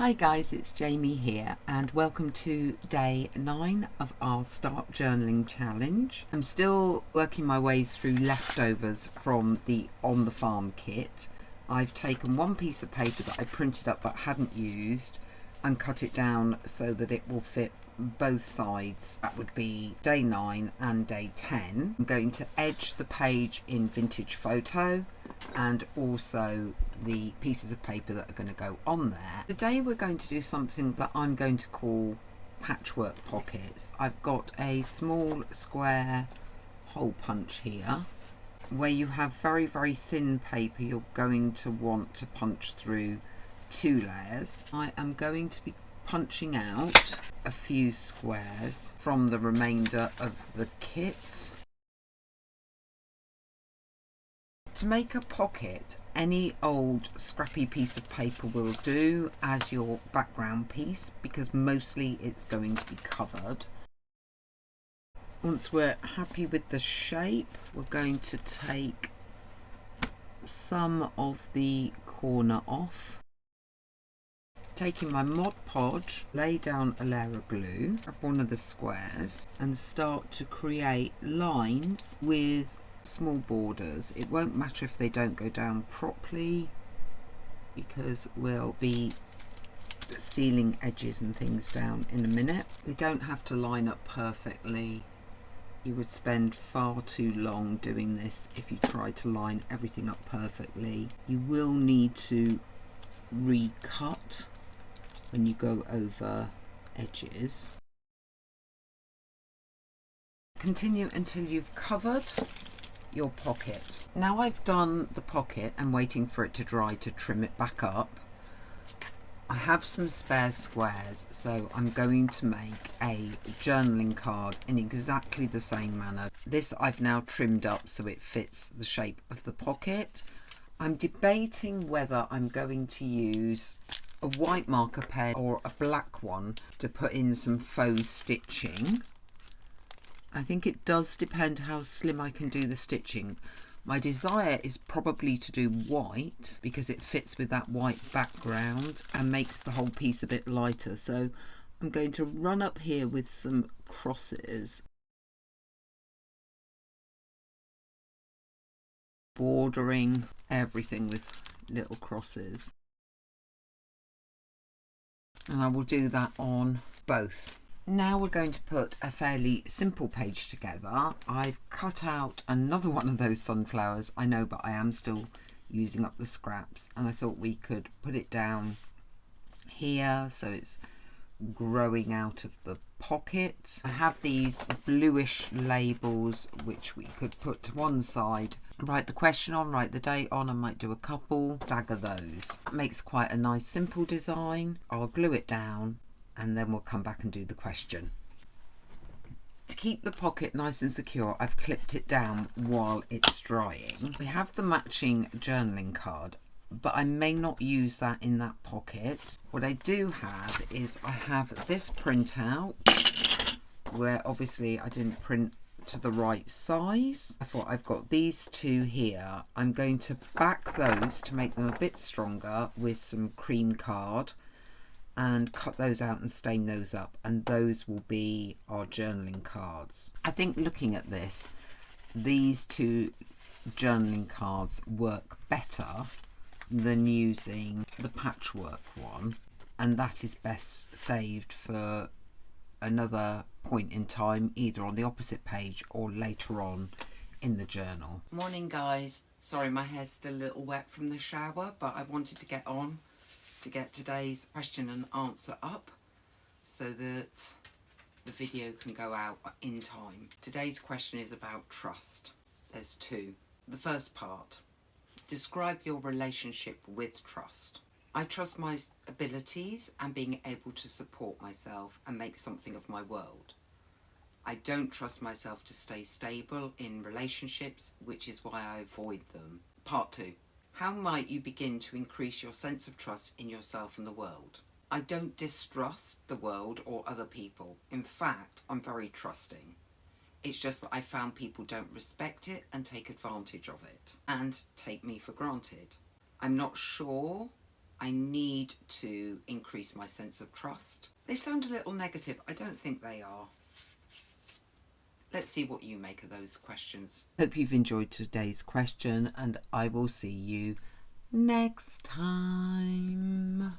Hi guys, it's Jamie here and welcome to day 9 of our Start Journaling Challenge. I'm still working my way through leftovers from the On the Farm kit. I've taken one piece of paper that I printed up but hadn't used and cut it down so that it will fit both sides. That would be day 9 and day 10. I'm going to edge the page in Vintage Photo and also the pieces of paper that are going to go on there. Today we're going to do something that I'm going to call patchwork pockets. I've got a small square hole punch here where you have very thin paper you're going to want to punch through 2 layers. I am going to be punching out a few squares from the remainder of the kit. To make a pocket, any old scrappy piece of paper will do as your background piece because mostly it's going to be covered. Once we're happy with the shape, we're going to take some of the corner off. Taking my Mod Podge, lay down a layer of glue, grab one of the squares and start to create lines with small borders. It won't matter if they don't go down properly because we'll be sealing edges and things down in a minute. They don't have to line up perfectly. You would spend far too long doing this if you tried to line everything up perfectly. You will need to recut when you go over edges. Continue until you've covered your pocket. Now I've done the pocket and waiting for it to dry to trim it back up. I have some spare squares, so I'm going to make a journaling card in exactly the same manner. This I've now trimmed up so it fits the shape of the pocket. I'm debating whether I'm going to use a white marker pen or a black one to put in some faux stitching. I think it does depend how slim I can do the stitching. My desire is probably to do white because it fits with that white background and makes the whole piece a bit lighter. So I'm going to run up here with some crosses, bordering everything with little crosses. And I will do that on both. Now we're going to put a fairly simple page together. I've cut out another one of those sunflowers, I know, but I am still using up the scraps, and I thought we could put it down here so it's growing out of the pocket. I have these bluish labels which we could put to one side, write the question on, write the date on. I might do a couple, stagger those. That makes quite a nice simple design. I'll glue it down and then we'll come back and do the question. To keep the pocket nice and secure, I've clipped it down while it's drying. We have the matching journaling card, but I may not use that in that pocket. What I do have is I have this printout where obviously I didn't print to the right size. I thought I've got these two here. I'm going to back those to make them a bit stronger with some cream card and cut those out and stain those up, and those will be our journaling cards. I think looking at this, these two journaling cards work better than using the patchwork one, and that is best saved for another point in time, either on the opposite page or later on in the journal. Morning guys, sorry my hair's still a little wet from the shower, but I wanted to get on to get today's question and answer up so that the video can go out in time. Today's question is about trust. There's 2. The first part, describe your relationship with trust. I trust my abilities and being able to support myself and make something of my world. I don't trust myself to stay stable in relationships, which is why I avoid them. Part 2. How might you begin to increase your sense of trust in yourself and the world? I don't distrust the world or other people. In fact, I'm very trusting. It's just that I found people don't respect it and take advantage of it and take me for granted. I'm not sure I need to increase my sense of trust. They sound a little negative. I don't think they are. Let's see what you make of those questions. Hope you've enjoyed today's question, and I will see you next time.